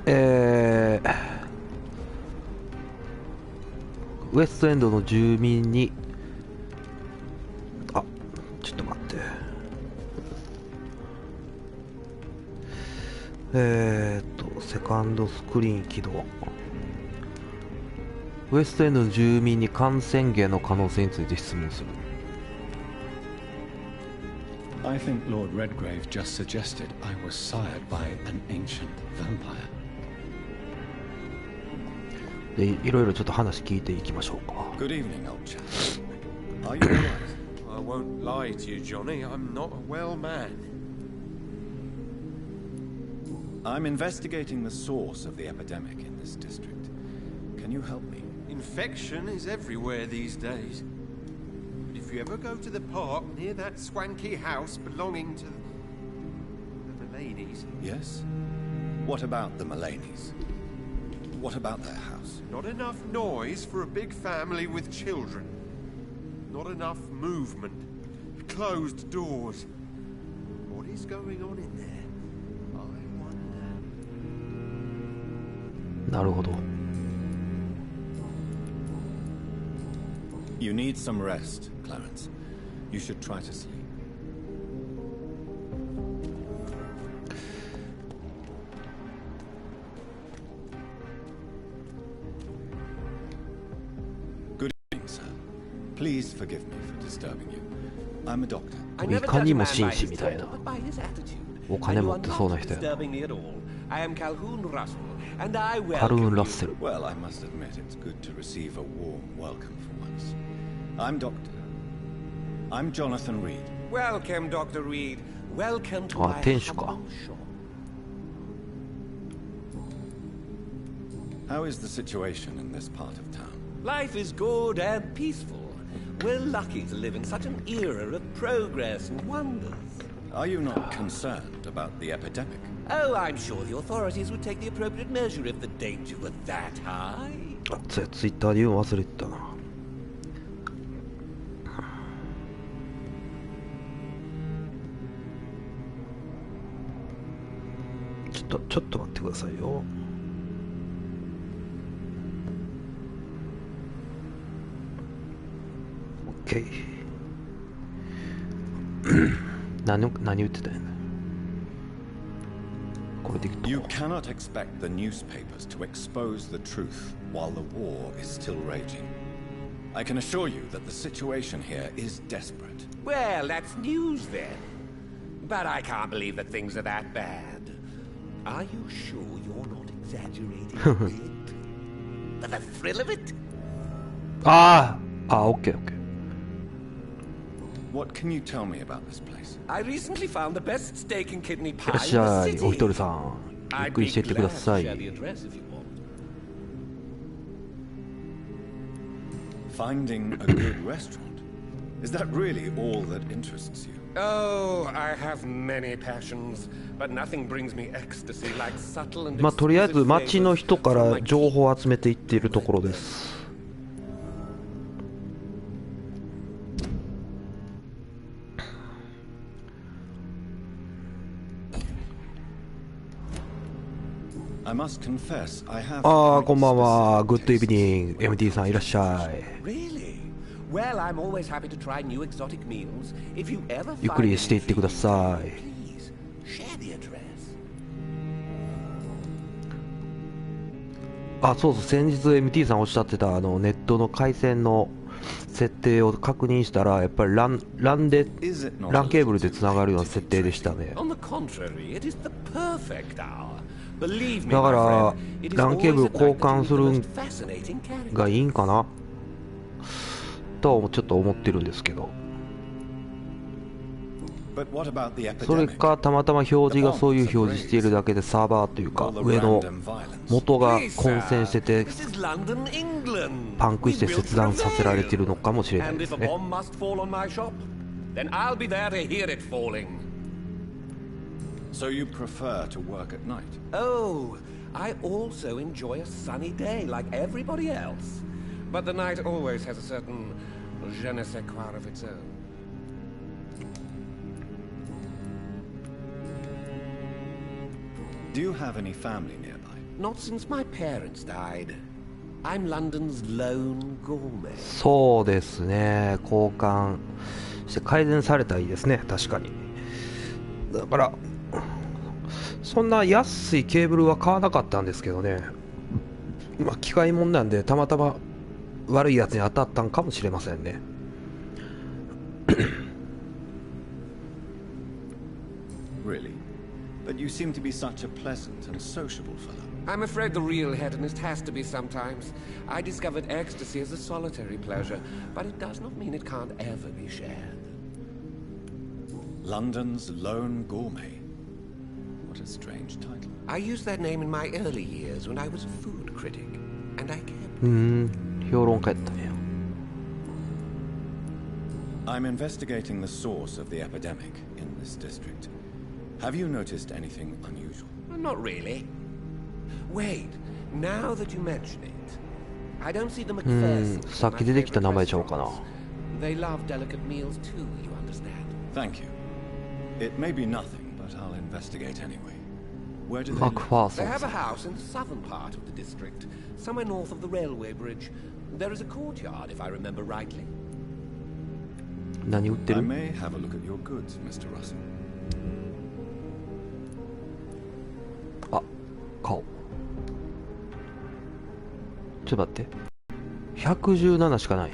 ウエストエンドの住民に、あ、ちょっと待って、セカンドスクリーン起動。ウエストエンドの住民に感染源の可能性について質問する。I think Lord Redgrave just suggested I was sired by an ancient vampire. で、いろいろちょっと話聞いていきましょうか。Good evening, old chap. Are you alright? I won't lie to you, Johnny. I'm not a well man. I'm investigating the source of the epidemic in this district. Can you help me? Infection is everywhere these days. But if you ever go to the park near that swanky house belonging to the Mullaneys... Yes? What about the Mullaneys? What about their house? Not enough noise for a big family with children. Not enough movement. Closed doors. What is going on in there? I wonder. なるほど。You need some rest, Clarence. You should try to sleep. Good evening, sir. Please forgive me for disturbing you. I'm a doctor. いかにも紳士みたいな。お金持ってそうな人やな。カルーン・ラッセル。Well, I must admit it's good to receive a warm welcome for once. I'm Doctor. I'm Jonathan Reed. Welcome, Dr. Reed. Welcome to あ、 my 店主か。 humble shop. How is the situation in this part of town? Life is good and peaceful. We're lucky to live in such an era of progress and wonders. Are you not concerned about the epidemic? Oh, I'm sure the authorities would take the appropriate measure if the danger were that high. あ、ツイッターで言うの忘れてたな。ちょっと待ってくださいよ。OK 何言ってたんやね。これでいくと。 You cannot expect the newspapers to expose the truth while the war is still raging. I can assure you that the situation here is desperate. Well, that's news then. But I can't believe that things are that bad. Are you sure you're not exaggerating a bit? For the thrill of it? OK. What can you tell me about this place? I recently found the best steak and kidney い pie らっしゃ in い、 the お city. 一人さん。ゆっ I'd くり be していってくだ glad to さ share い。 the address if you want. Finding a good restaurant. Is that really all that interests you? Oh, I have many passions, but nothing brings me ecstasy like subtle and まあとりあえず exquisite 町の flavors 人か from ら my 情報を集めていっているところです。I must confess, I have こんばんは。グッドイブニング。MT さんいらっしゃい。 Really? Well, I'm always happy to try new exotic meals. If you ever ゆっく find りしていってください。 please share the address. そうそう、先日 MT さんおっしゃってたネットの回線の設定を確認したら、やっぱりLANケーブルでつながるような設定でしたね。 On the contrary, it is the perfect hour. Believe me, だか my ら friend, it is LAN ケーブル always 交 at night 換 that す you る meet the most fascinating characters. がいいんかなとはちょっと思ってるんですけど。 But what about the それ epidemic? かたまたま表示がそういう表示しているだけでサーバーというか All the 上の random violence. 元が Please, 混戦してて This is London, England. パンクして We will 切断させられている prevail. のかもしれない And で if す a ね。 bomb must fall on my shop, then I'll be there to hear it falling. So you prefer to work at night? Oh, I also enjoy a sunny day like everybody else. But the night always has a certain je ne sais quoi of its own. Do you have any family nearby? Not since my parents died. I'm London's lone gourmet. そうですね、交換して改善されたらいいですね、確かに。だからそんな安いケーブルは買わなかったんですけどね、まあ機械もんなんでたまたま悪いやつに当たったんかもしれませんね。Really? But you seem to be such a pleasant and sociable fellow. I'm afraid the real hedonist has to be sometimes. I discovered ecstasy as a solitary pleasure, but it does not mean it can't ever be shared. London's lone gourmet. What a strange title. I used that name in my early years when I was a food critic, and I kept... 評論家やったんや。I'm investigating the source of the epidemic in this district. Have you noticed anything unusual? Not really. Wait, now that you mention it, I don't see the McPhersons. さっき出てきた名前ちゃうかな。They love delicate meals too, you understand. Thank you. It may be nothing, but I'll investigate anyway. Where do they Mark live? They have a Parsons。 house in the southern part of the district, somewhere north of the railway bridge. There is a courtyard, if I remember rightly. 何売って I る？ may have a look at your goods, Mr. Russell. あ、買おう。ちょっと待って。117しかない。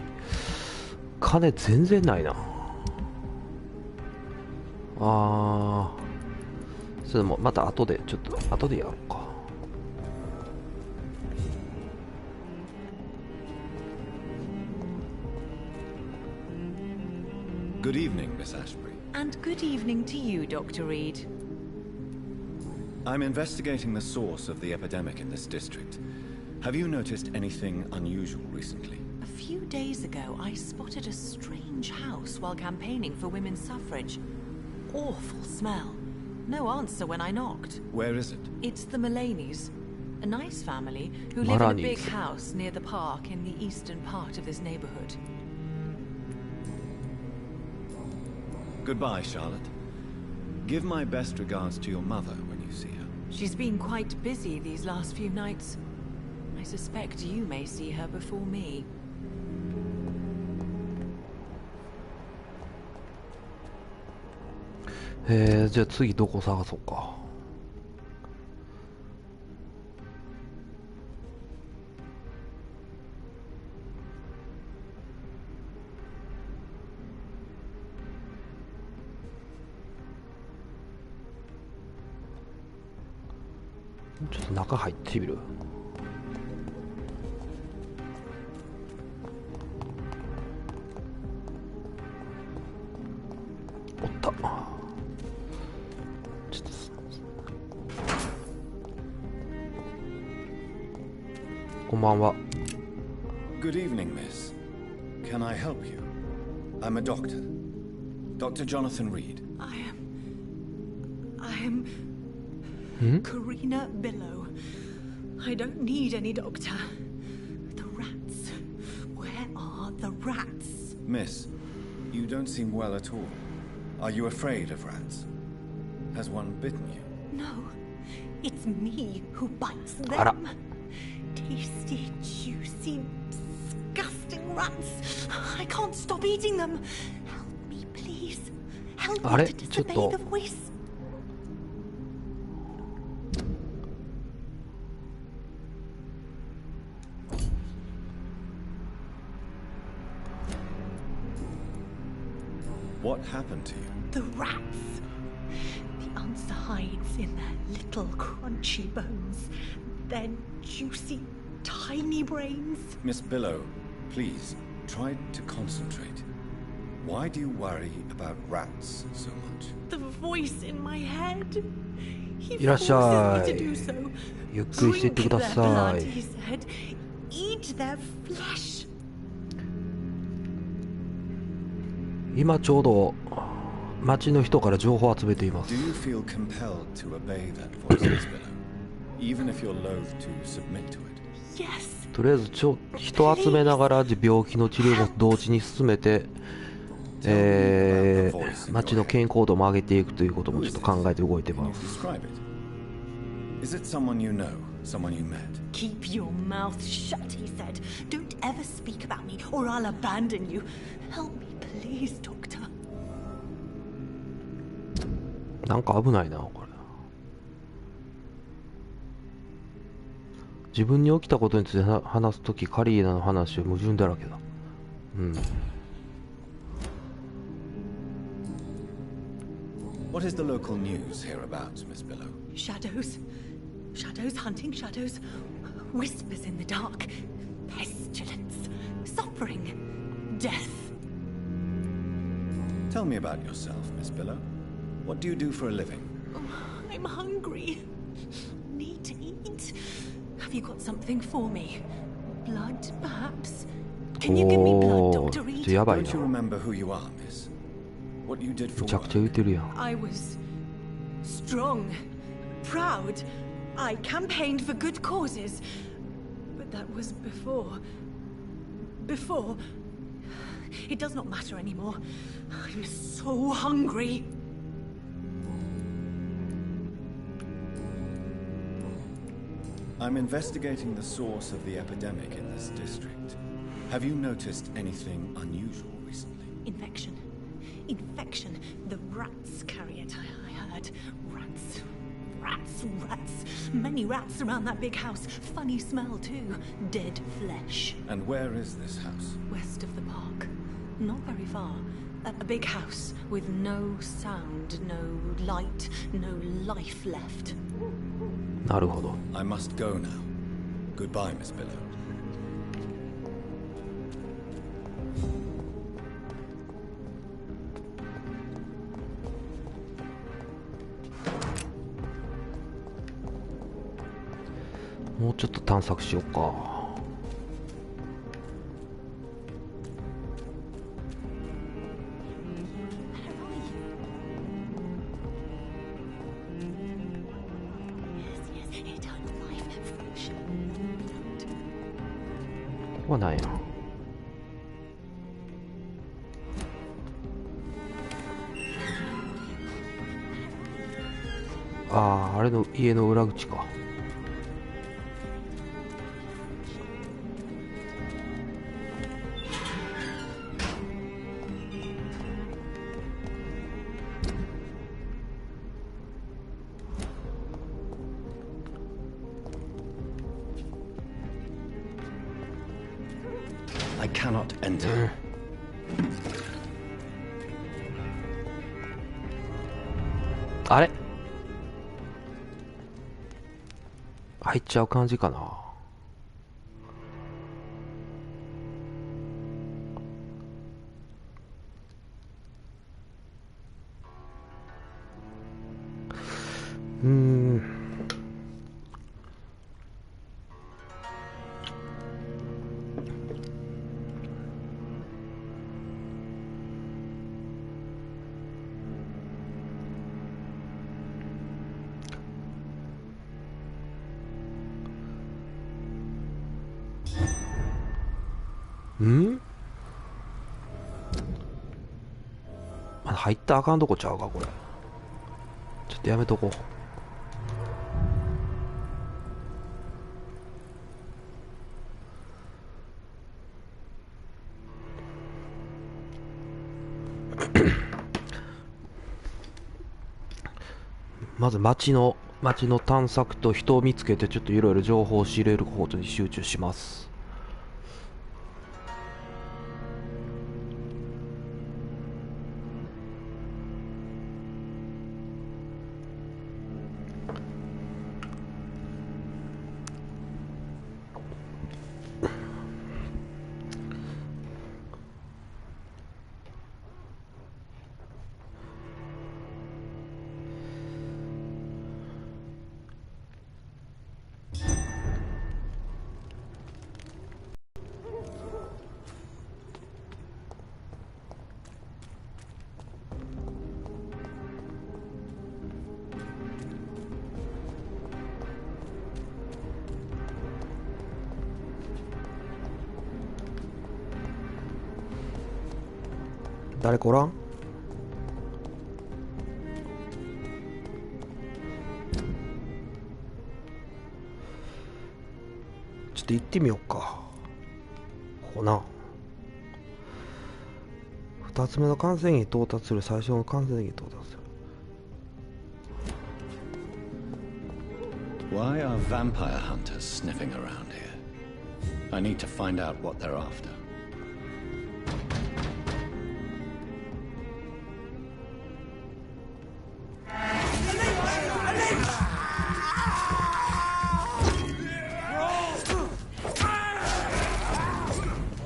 金全然ないな。それもまた後でちょっと後でやろうか。Good evening, Miss Ashbury. And good evening to you, Dr. Reed. I'm investigating the source of the epidemic in this district. Have you noticed anything unusual recently? A few days ago, I spotted a strange house while campaigning for women's suffrage. Awful smell. No answer when I knocked. Where is it? It's the Mullaneys, a nice family who live in a big Maranis. house near the park in the eastern part of this neighborhood. Goodbye, Charlotte. Give my best regards to your mother when you see her. She's been quite busy these last few nights. I suspect you may see her before me. じゃあ次どこ探そうか。ちょっと中入ってみる。おった。ちょっとこんばんは。Good evening, miss. Can I help you? I'm a doctor. Dr. Jonathan Reed. I am Karina Billow. I don't need any doctor. The rats. Where are the rats? Miss, you don't seem well at all. Are you afraid of rats? Has one bitten you? No, it's me who bites Ara. them. Tasty, juicy, disgusting rats. I can't stop eating them. Help me, please. Help me Are, to disobey the voice. What happened to you? The rats. The answer hides in their little crunchy bones, their juicy, tiny brains. Miss Billow, please, try to concentrate. Why do you worry about rats so much? The voice in my head. He いらっしゃ forces い。 me to do so. ゆっくりしていってくだ Drink their さ blood, い。 he said. Eat their flesh. 今ちょうど町の人から情報を集めています。 Do you feel compelled to obey that voice, Miss Billow? Even if you're loath to submit to it? Yes. とりあえず人集めながら病気の治療も同時に進めて、町の健康度も上げていくということもちょっと考えて動いて Can ま you す。 describe it? Is it someone you know? Someone you met? Keep your mouth shut, he said. Don't ever speak about me, or I'll abandon you. Help me, please, Doctor. なんか危ないなこれ。自分に起きたことについて話すとき、カリーナの話は矛盾だらけだ。うん。What is the local news hereabouts, Miss Billow? Shadows. Shadows hunting shadows. Whispers in the dark. Pestilence. Suffering. Death. Tell me about yourself, Miss Billow. What do you do for a living? I'm hungry. Need to eat. Have you got something for me? Blood, perhaps? Can you give me blood, Dr. Reed? Don't you remember who you are, Miss? What you did for work? I was strong, proud. I campaigned for good causes. But that was before. Before. It does not matter anymore. I'm so hungry. I'm investigating the source of the epidemic in this district. Have you noticed anything unusual recently? Infection. Infection. The rats carry it, I heard. Rats. Rats. Rats. Many rats around that big house. Funny smell, too. Dead flesh. And where is this house? West of the park. Not very far. A big house with no sound, no light, no life left. なるほど。I must go now. Goodbye, Miss Billow. もうちょっと探索しようか。はないな。ああ、あれの家の裏口か。I cannot enter. あれ入っちゃう感じかな。まだ入ったらあかんとこちゃうかこれ。ちょっとやめとこう。まず街の探索と人を見つけてちょっといろいろ情報を仕入れることに集中します。誰かおらん？と行ってみようか。ここな。2つ目の感染に到達する。最初の感染に到達する。 Why are vampire hunters sniffing around here? I need to find out what they're after.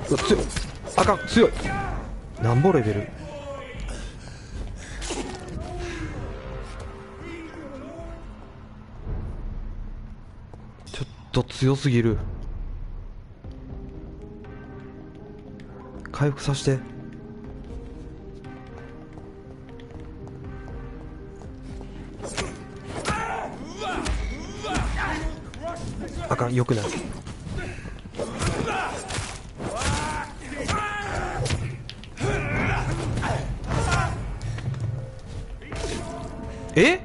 うわ強い。あかん、強い。なんぼレベル。ちょっと強すぎる。回復させて。あかん、よくない。え？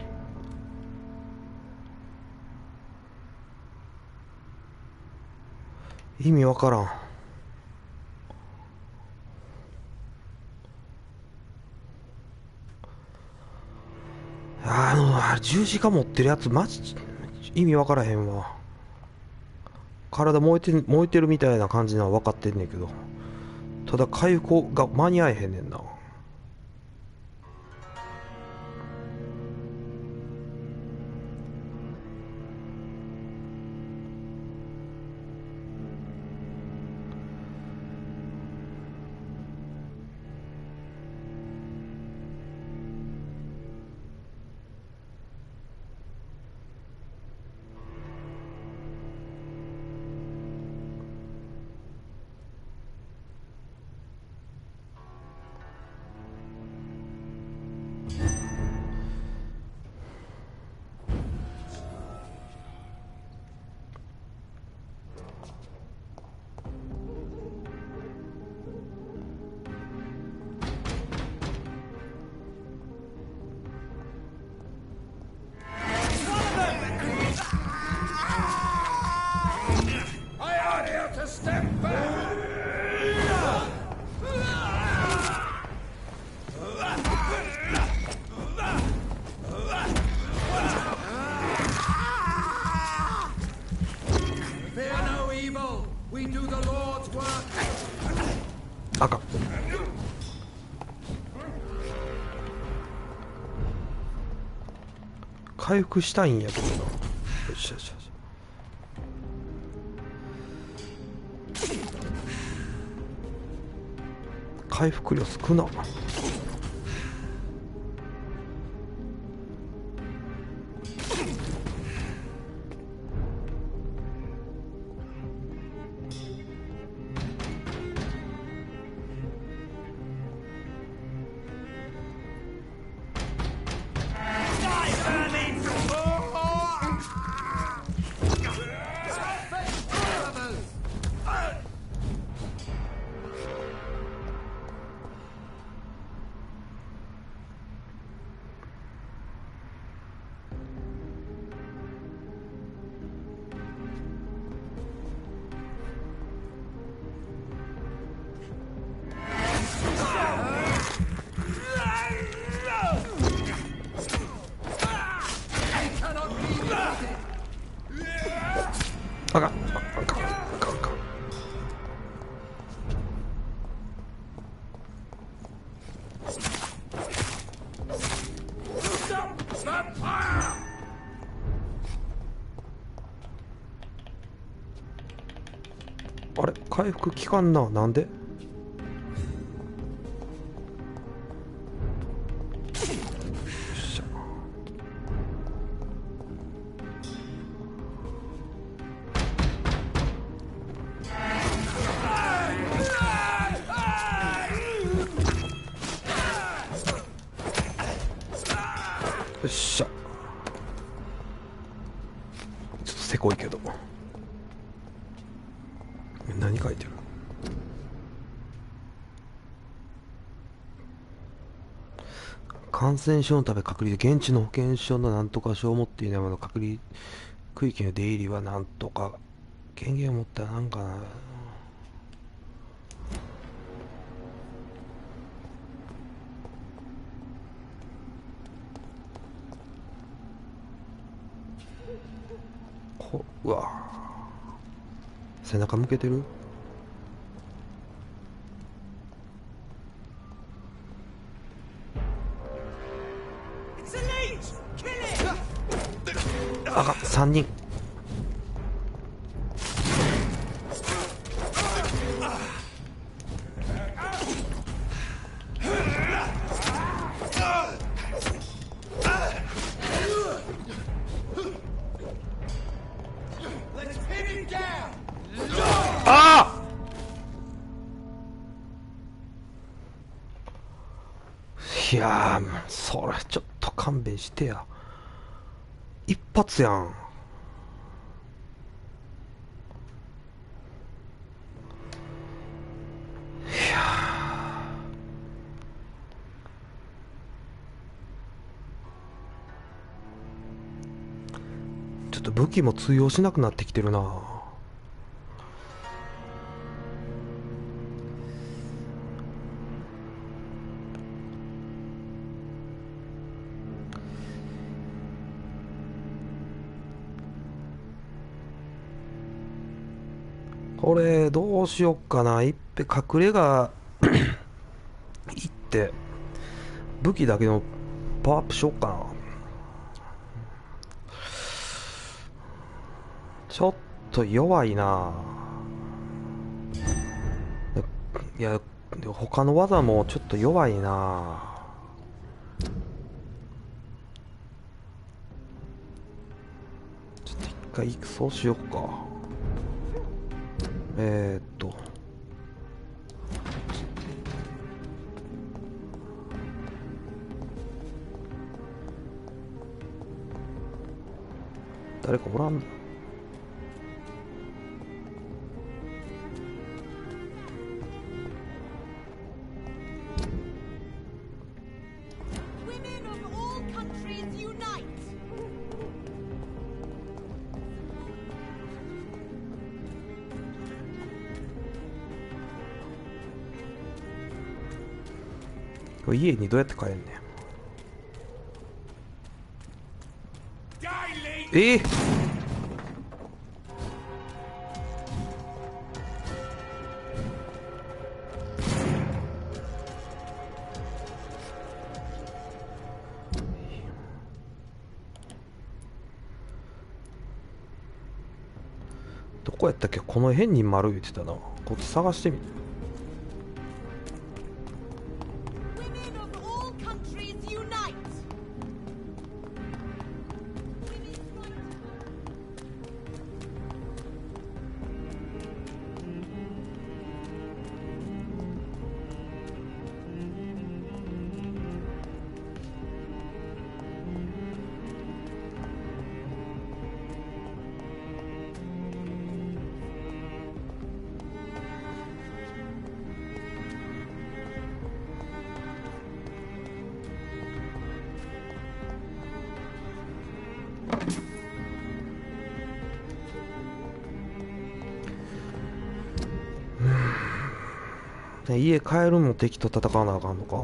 意味わからん。十字架持ってるやつマジ意味わからへんわ。体燃えてるみたいな感じなのは分かってんねんけど、ただ回復が間に合えへんねんな。あかん。回復したいんやけどな。よしよしよし。回復量少な。あかんあかんあかんあかんあかん。あれ回復効かんな。なんで？よっしゃ。よっしゃ。ちょっとせこいけど。何書いてる？感染症のため隔離で現地の保健所のなんとか証を持っていないもの隔離区域の出入りはなんとか権限を持ったらなんかな。うわ、背中向けてる。あかん、3人。いやー、それちょっと勘弁してや。一発やん。いやー、ちょっと武器も通用しなくなってきてるな。これどうしよっかな。いっぺ隠れ家行って武器だけのパワーアップしよっかな。ちょっと弱いな。いや、他の技もちょっと弱いな。ちょっと一回そうしよっか。誰かおらん。家にどうやって帰んねん。どこやったっけ。この辺に丸言ってたな。こっち探してみる。家帰るも敵と戦わなあかんのか。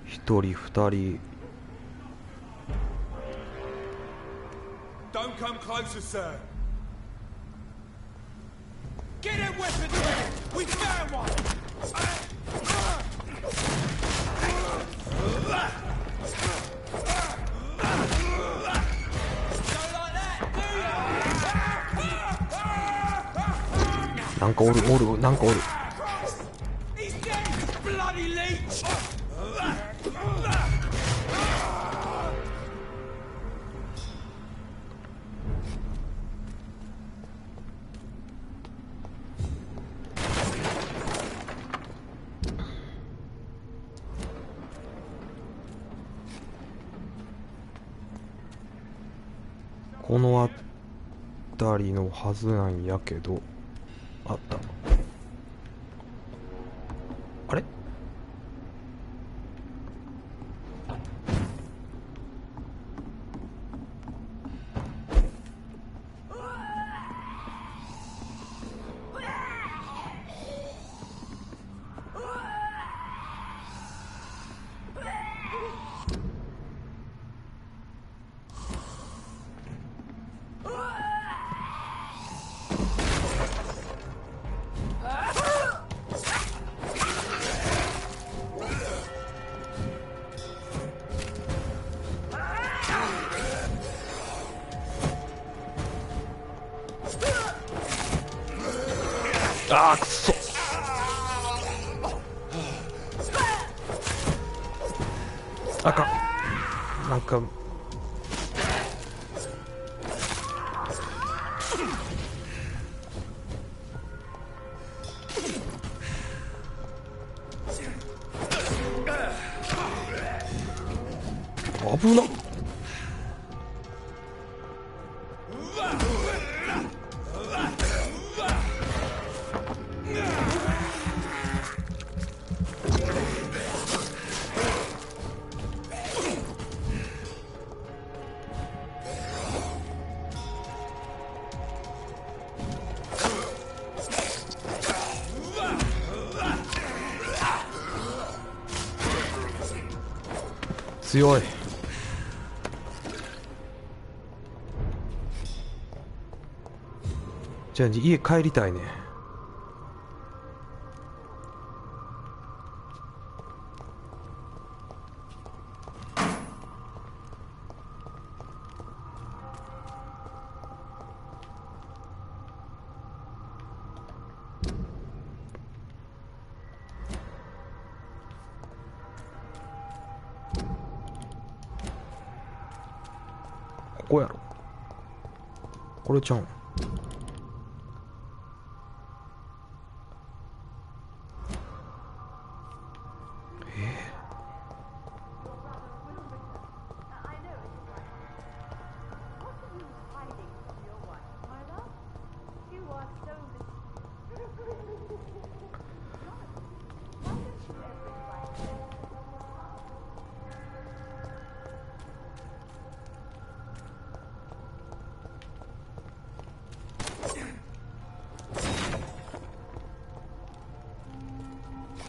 一人二人。 Don't come closer, sir. Get a weapon ready. We found one. Don't like that, do you? なんかおるなんかおる。 He's dead, bloody leech. この辺りのはずなんやけど、あった。あれ？あーくそ。あかん。なんか危なっ。強い。じゃあ家帰りたいね。ここやろ。これちゃうん。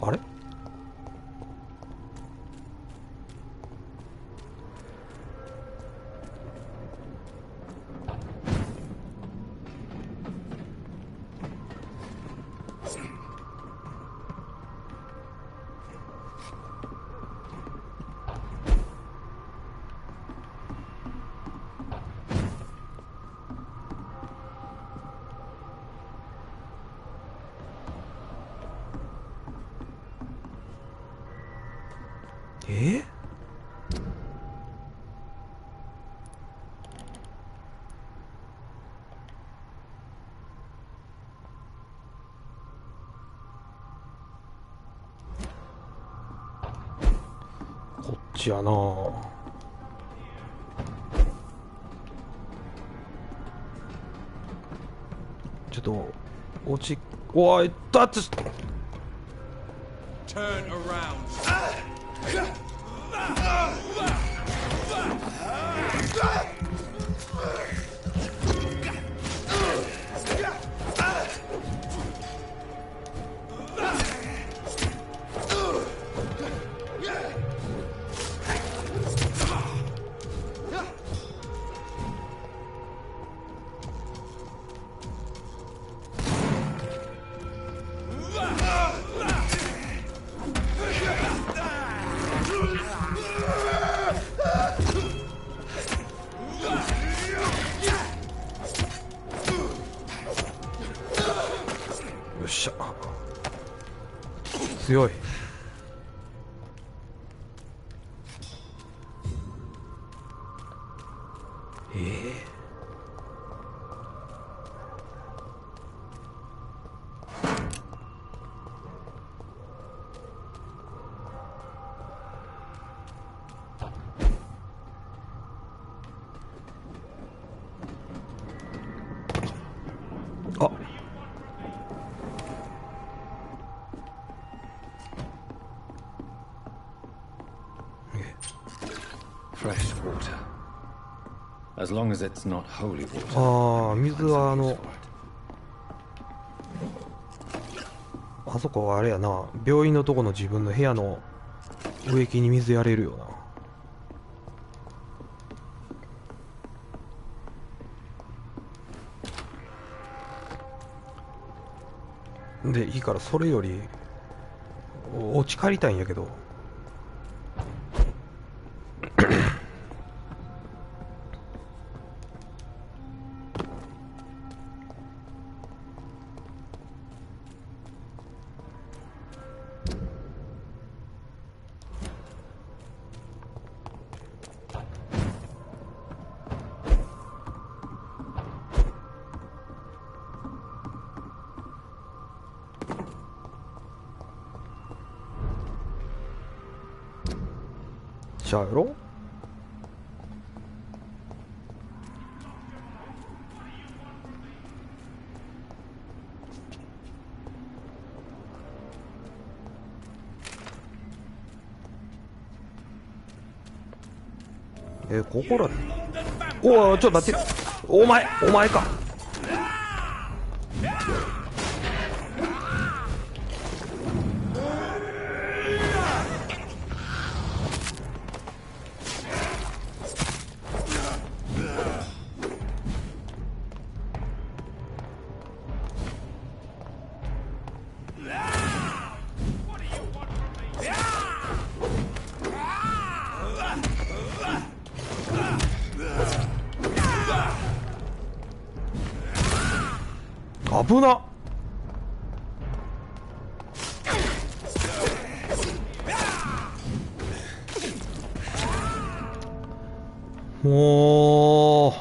あれ？こっちやな。ちょっと落ち、おい、だって。 Turn around.よっしゃ、強い。Fresh water. As long as it's not holy water. ああ、水はあそこはあれやな、病院のとこの自分の部屋の植木に水やれるよな。でいいから、それよりお家帰りたいんやけど。じゃあやろ。ここら、おお、ちょっと待って、お前か。危なっ。もう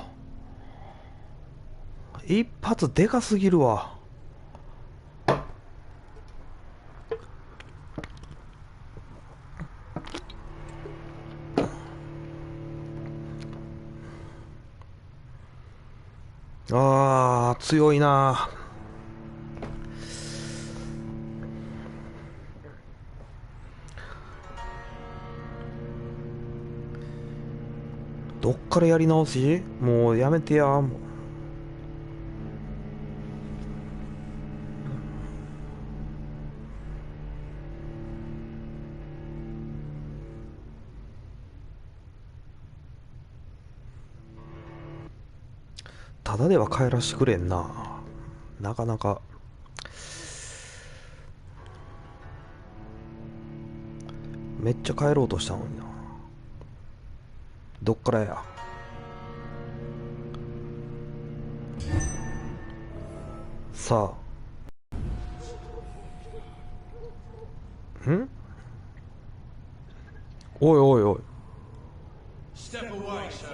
一発でかすぎるわ。あー強いな。どっからやり直し？もうやめてや。ただでは帰らしてくれんな。なかなか。めっちゃ帰ろうとしたのにな。どっからや。さあ。ん？おいおいおい。Step away, sir.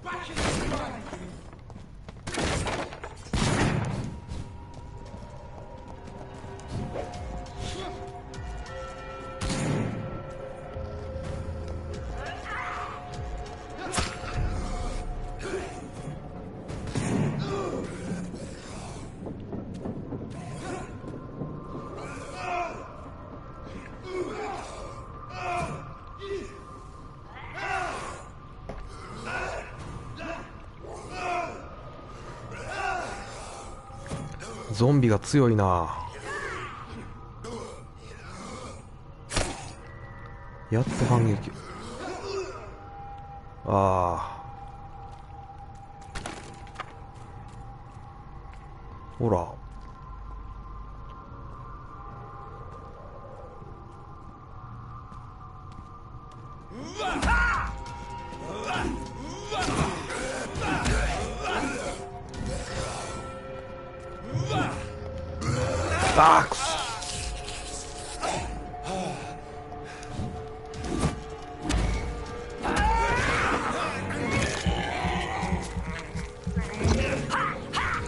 Back in the way. ゾンビが強いな。やっと反撃。ああ、ほら。あーくそ。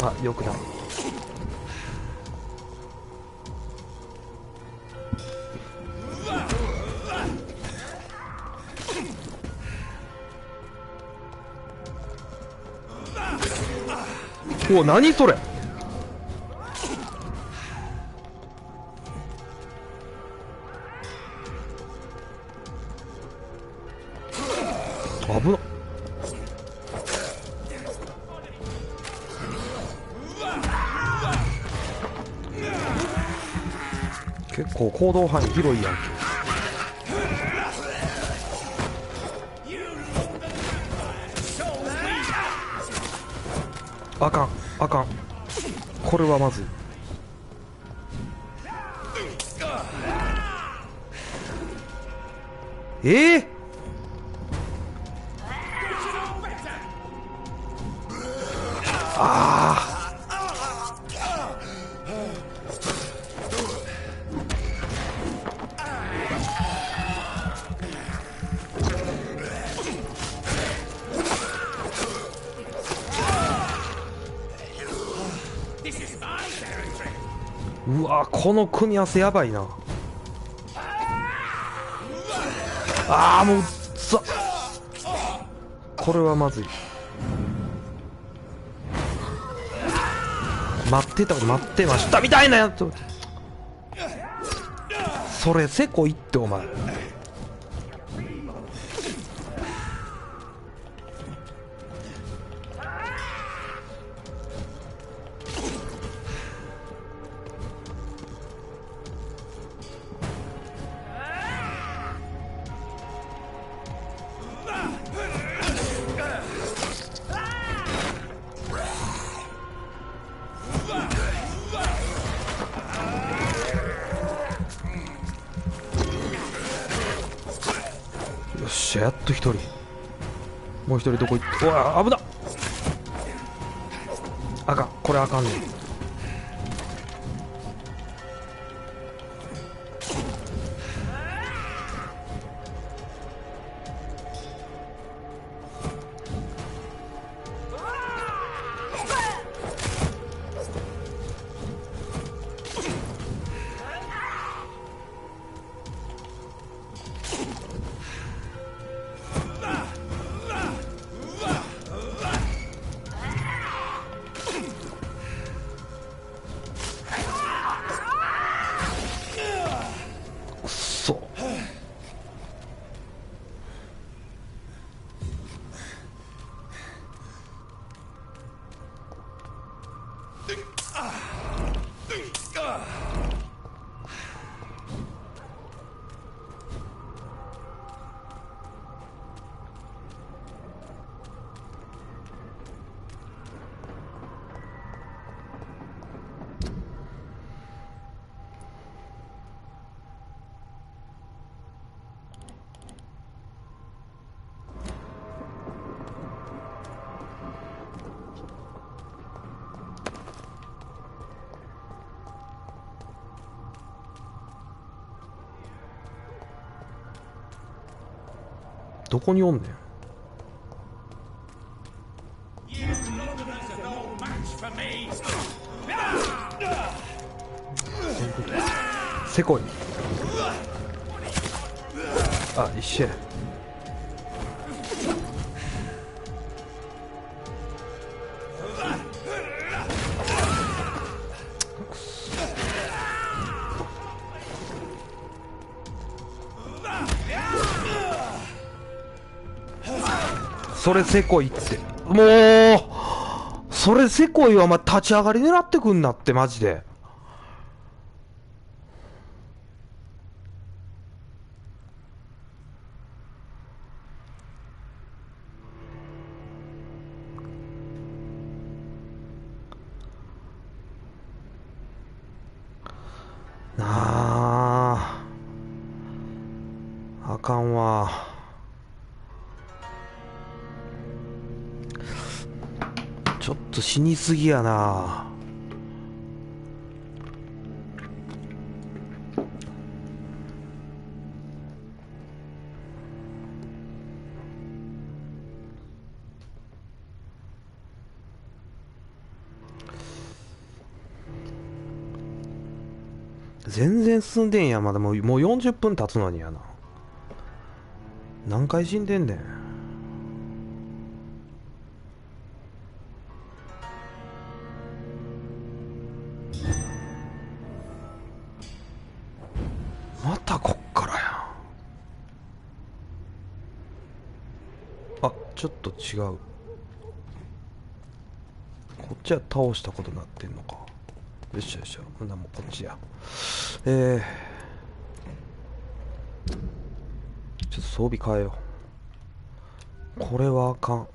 あ、よくない。お、何それ。危なっ。結構行動範囲広いやんけ。あかんあかん、これはまずい。ああ、うわ、この組み合わせやばいな。ああ、もうさ、これはまずい。待ってましたみたいなやつ。それせこいってお前。よっしゃ、やっと一人。もう一人どこ行って。うわ、危なっ。あかん、これあかんねん。どこにおんねん。せこい。あ、一緒や。それせこいって。もうそれせこいわ。お前立ち上がり狙ってくんなってマジで。なあ、あかんわ。ちょっと死にすぎやな。全然進んでんや。まだもう40分経つのにやな。何回死んでんねん。またこっからやん。ちょっと違う。こっちは倒したことになってんのか。よっしゃよっしゃ、ほんならもうこっちや。ちょっと装備変えよう。これはあかん。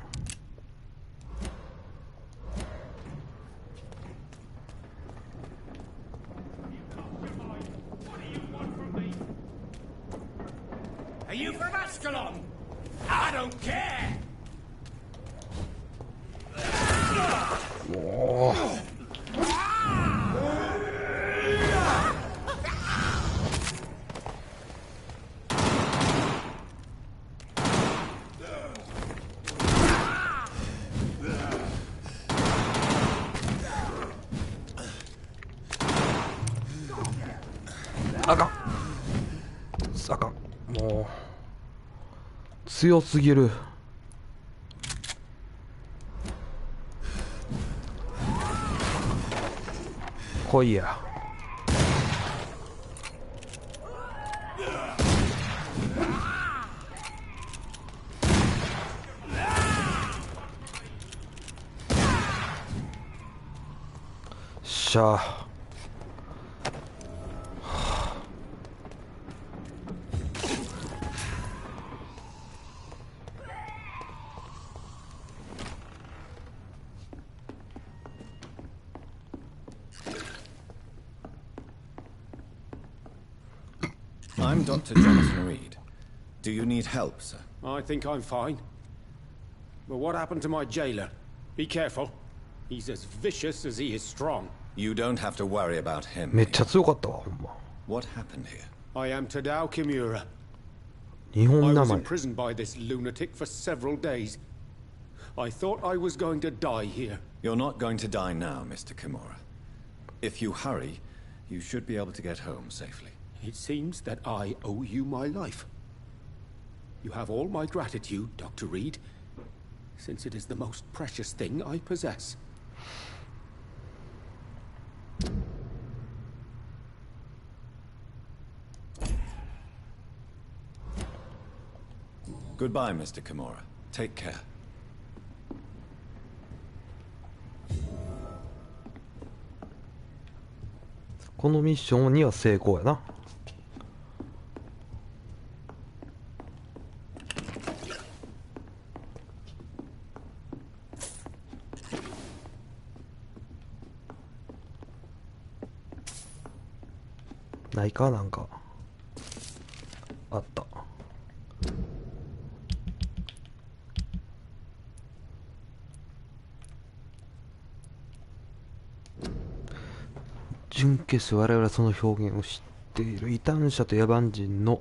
Are you from Ascalon? I don't care. もうあかんあかん、もう強すぎる。来いや。しゃあ。I'm Dr. Jonathan Reed. Do you need help, sir? I think I'm fine. But what happened to my jailer? Be careful. He's as vicious as he is strong. You don't have to worry about him. めっちゃ強かったわ、ほんま。What happened here? I am tarao-miracle. 日本 I 名 was 前。 imprisoned by this lunatic for several days. I thought I was going to die here. You're not going to die now, Mr. Kimura. If you hurry, you should be able to get home safely. It seems that I owe you my life. You have all my gratitude, Dr. Reed, since it is the most precious thing I possess. Goodbye, Mr. Kimura. Take care. このミッションには成功やな。ないか、なんかあった。準決我々はその表現を知っている。異端者と野蛮人の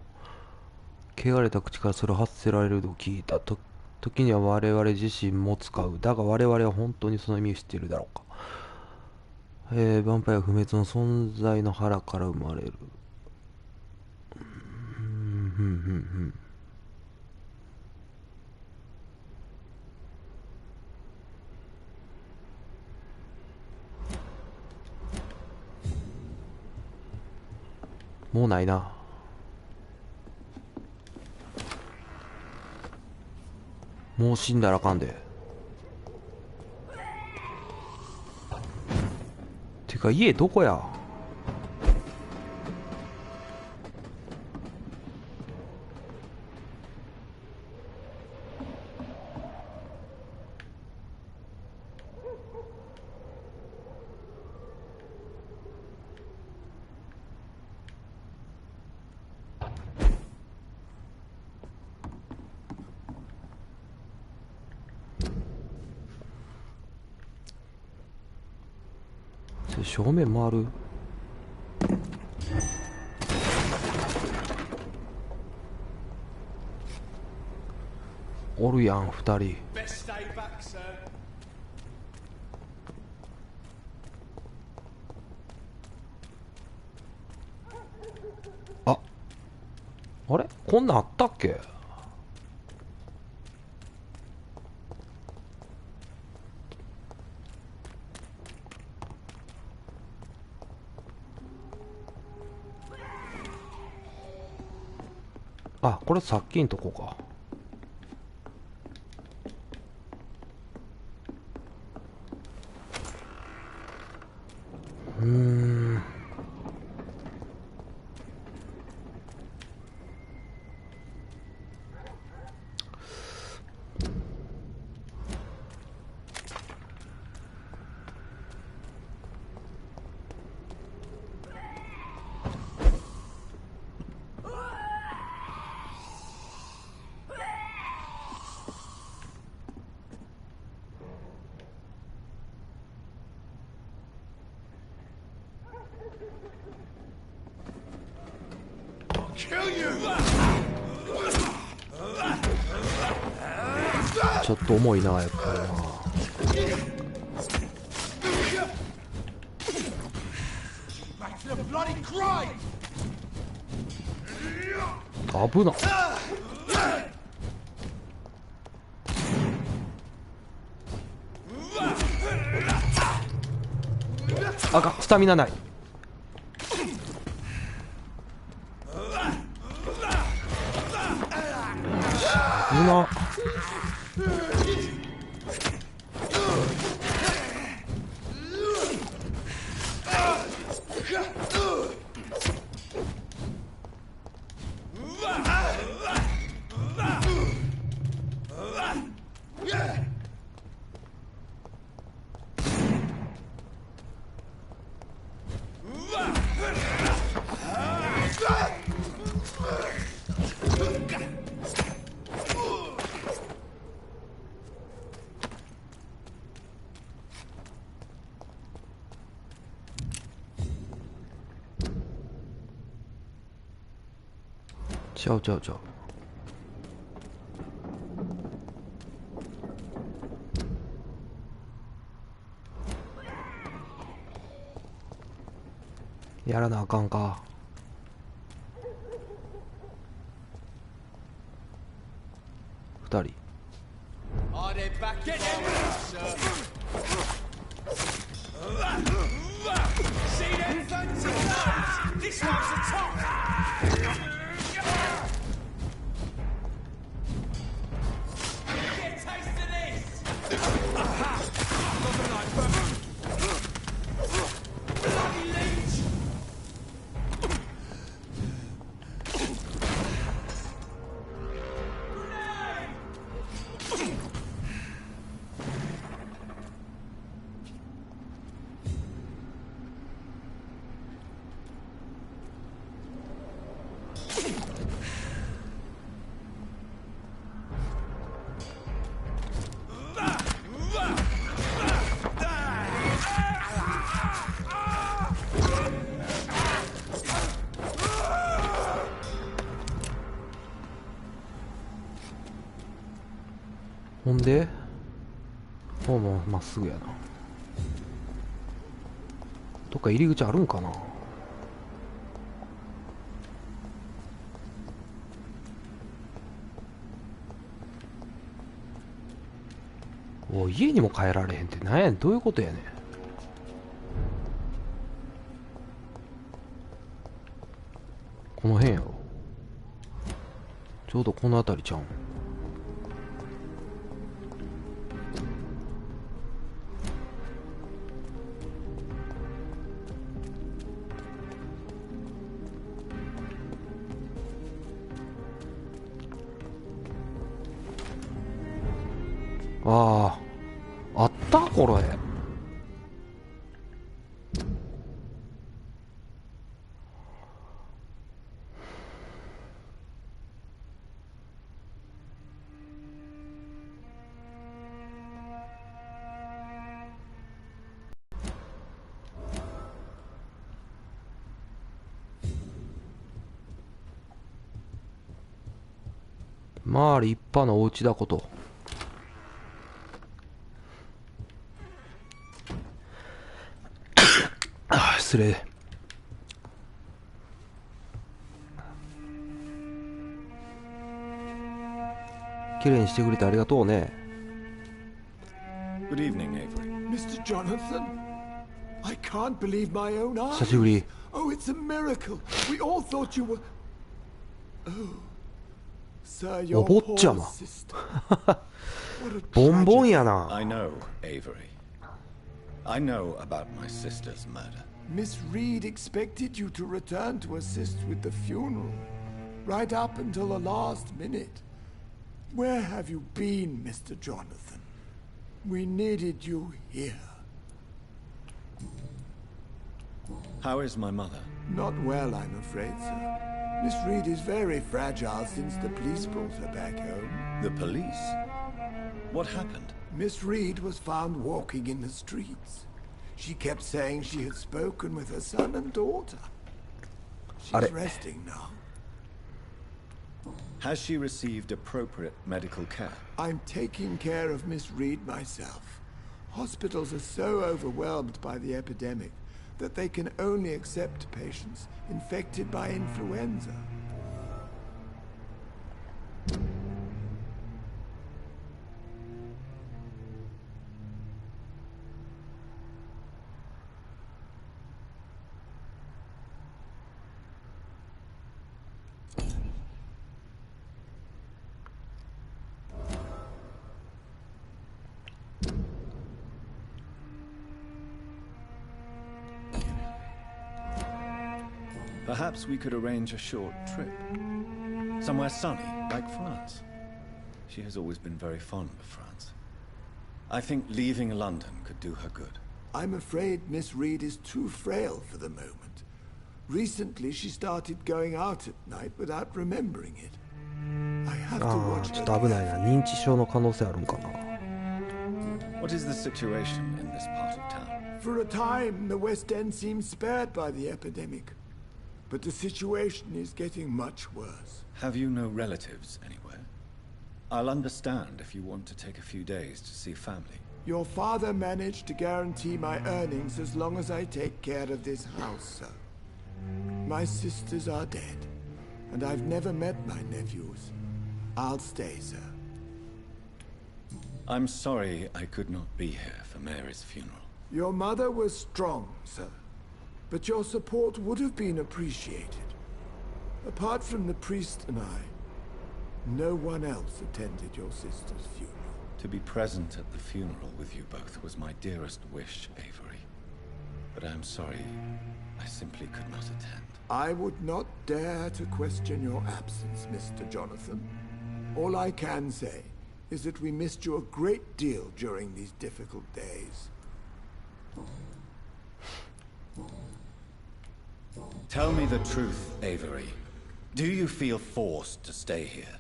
汚れた口からそれを発せられると聞いた。時には我々自身も使う。だが我々は本当にその意味を知っているだろうか。ヴァンパイア不滅の存在の腹から生まれる。もうないな。もう死んだらあかんで。てか家どこや。正面回る。おるやん2人。 Best stay back, sir. あれこんなんあったっけ。あ、これさっきんとこか。ちょっと重いな、やっぱりな。危な。あかん、スタミナない。危な。ちゃうちゃうちゃう。やらなあかんか。2人。ほんでもうまっすぐやな。どっか入り口あるんかな。おい、家にも帰られへんってなんやねん、どういうことやねん。この辺やろ。ちょうどこの辺りちゃうん。ああ、あったこれ。まあ立派なお家だこと。失礼。綺麗にしてくれてありがとうね。 Good evening, Avery. Mr. Jonathan, I can't believe my own eyes. 久しぶり。 Oh, it's a miracle. We all thought you were. Oh, sir, your お坊ちゃま。 poor sister. What a ボンボン tragedy. やな。 I know, Avery. I know about my sister's murder. Miss Reed expected you to return to assist with the funeral, right up until the last minute. Where have you been, Mr. Jonathan? We needed you here. How is my mother? Not well, I'm afraid, sir. Miss Reed is very fragile since the police brought her back home. The police? What happened? Miss Reed was found walking in the streets. She kept saying she had spoken with her son and daughter. She's resting now. Has she received appropriate medical care? I'm taking care of Miss Reed myself. Hospitals are so overwhelmed by the epidemic that they can only accept patients infected by influenza. Perhaps we could arrange a short trip. Somewhere sunny, like France. She has always been very fond of France. I think leaving London could do her good. I'm afraid Miss Reed is too frail for the moment. Recently, she started going out at night without remembering it. I have to ああ、 watch ちょっ her と危ないな。認知症の可能性あるんかな。What is the situation in this part of town? For a time, the West End seemed spared by the epidemic. But the situation is getting much worse. Have you no relatives anywhere? I'll understand if you want to take a few days to see family. Your father managed to guarantee my earnings as long as I take care of this house, sir. My sisters are dead, and I've never met my nephews. I'll stay, sir. I'm sorry I could not be here for Mary's funeral. Your mother was strong, sir. But your support would have been appreciated. Apart from the priest and I, no one else attended your sister's funeral. To be present at the funeral with you both was my dearest wish, Avery. But I'm sorry, I simply could not attend. I would not dare to question your absence, Mr. Jonathan. All I can say is that we missed you a great deal during these difficult days. Tell me the truth, Avery. Do you feel forced to stay here?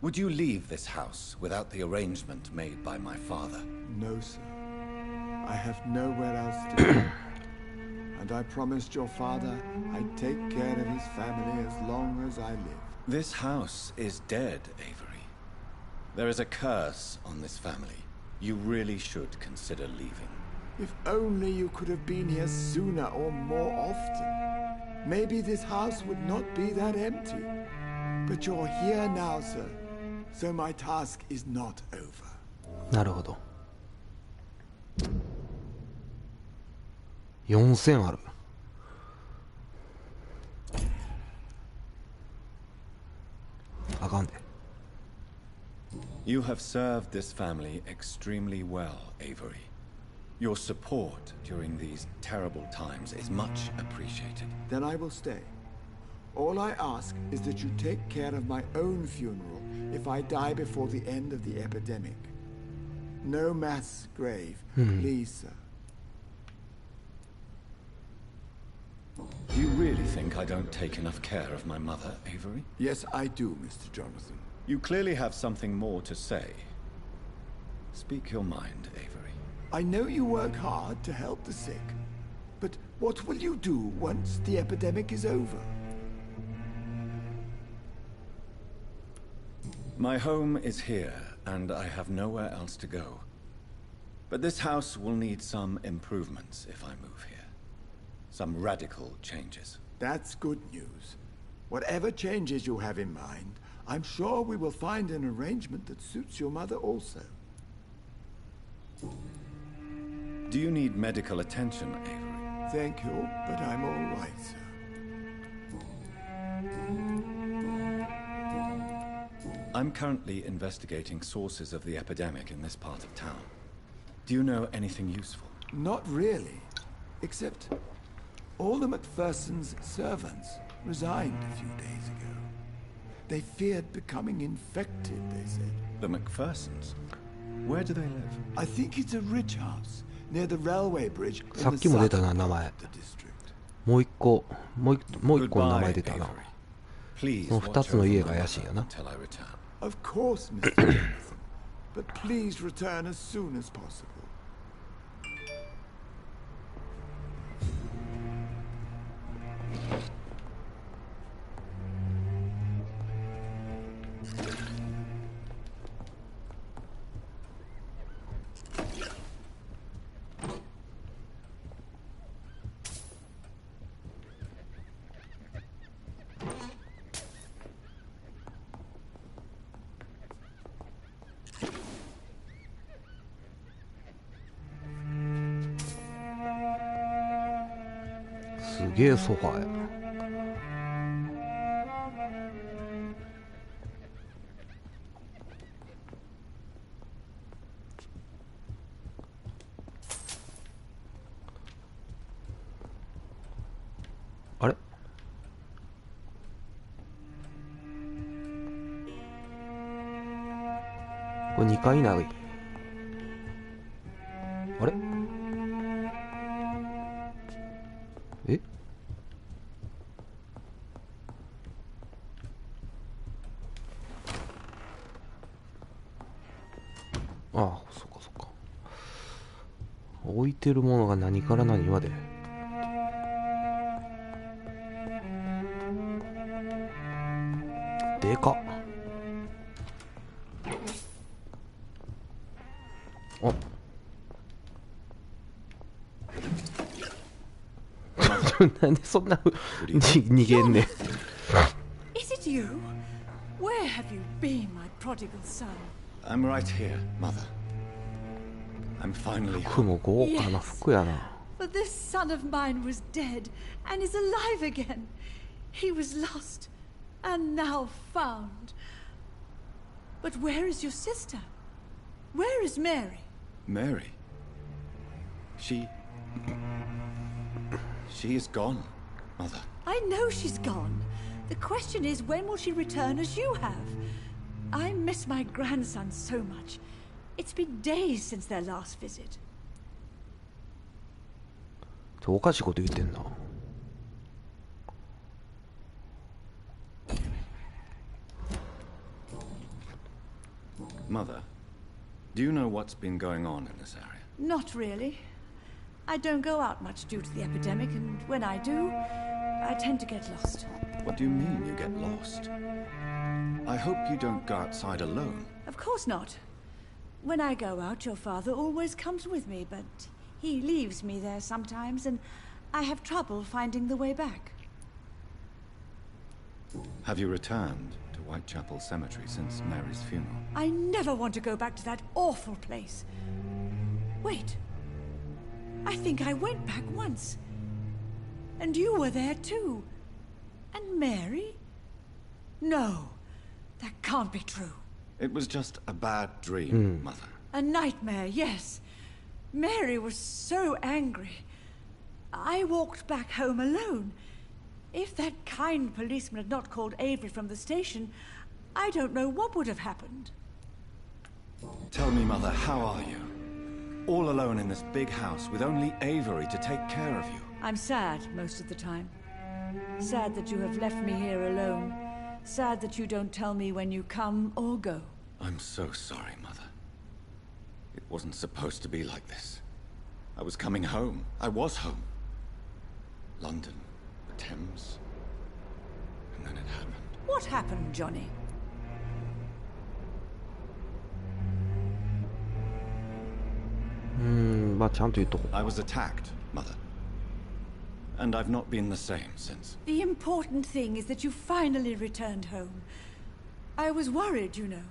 Would you leave this house without the arrangement made by my father? No, sir. I have nowhere else to go. And I promised your father I'd take care of his family as long as I live. This house is dead, Avery. There is a curse on this family. You really should consider leaving. If only you could have been here sooner or more often. Maybe this house would not be that empty. But you're here now, sir. So my task is not over. なるほど。4000ある。あかんで。You have served this family extremely well, Avery. Your support during these terrible times is much appreciated. Then I will stay. All I ask is that you take care of my own funeral if I die before the end of the epidemic. No mass grave, please, sir. Do you really think I don't take enough care of my mother, Avery? Yes, I do, Mr. Jonathan. You clearly have something more to say. Speak your mind, Avery. I know you work hard to help the sick, but what will you do once the epidemic is over? My home is here, and I have nowhere else to go. But this house will need some improvements if I move here. Some radical changes. That's good news. Whatever changes you have in mind, I'm sure we will find an arrangement that suits your mother also. Do you need medical attention, Avery? Thank you, but I'm all right, sir. I'm currently investigating sources of the epidemic in this part of town. Do you know anything useful? Not really, except all the Macpherson's servants resigned a few days ago. They feared becoming infected, they said. The Macphersons? Where do they live? I think it's a rich house near the railway bridge in さっ the きも出た south な、 of 名前。 the district. もう一個の名前 Goodbye, 出たな。 Avery. Please その watch 2つの over 家 my が怪しい mother よな。 until I return. Of course, Mr. Jonathan. But please return as soon as possible. うすげえソファーや。あれ、これ2階ない。あれ、え、ああ、そっかそっか。置いてるものが何から何まで。でかっ。あ、なんでそんな逃げんねん。Is it you? Where have you been, my prodigal son? I'm right here, Mother. I'm finally 服も豪華な服やな。But this son of mine was dead and is alive again. He was lost and now found. But where is your sister? Where is Mary? Mary. She is gone, Mother. I know she's gone. The question is, when will she return as you have? I miss my grandson so much. It's been days since their last visit. おかしいこと言ってんな。Mother, do you know what's been going on in this area? Not really. I don't go out much due to the epidemic, and when I do, I tend to get lost. What do you mean you get lost? I hope you don't go outside alone. Of course not. When I go out, your father always comes with me, but he leaves me there sometimes, and I have trouble finding the way back. Have you returned to Whitechapel Cemetery since Mary's funeral? I never want to go back to that awful place. Wait. I think I went back once. And you were there too. And Mary? No, that can't be true. It was just a bad dream, Mother. A nightmare, yes. Mary was so angry. I walked back home alone. If that kind policeman had not called Avery from the station, I don't know what would have happened. Tell me, Mother, how are you? All alone in this big house with only Avery to take care of you. I'm sad most of the time. Sad that you have left me here alone. Sad that you don't tell me when you come or go. I'm so sorry, Mother. It wasn't supposed to be like this. I was coming home. I was home. London, the Thames. And then it happened. What happened, Johnny? I was attacked, Mother. And I've not been the same since. The important thing is that you finally returned home. I was worried, you know.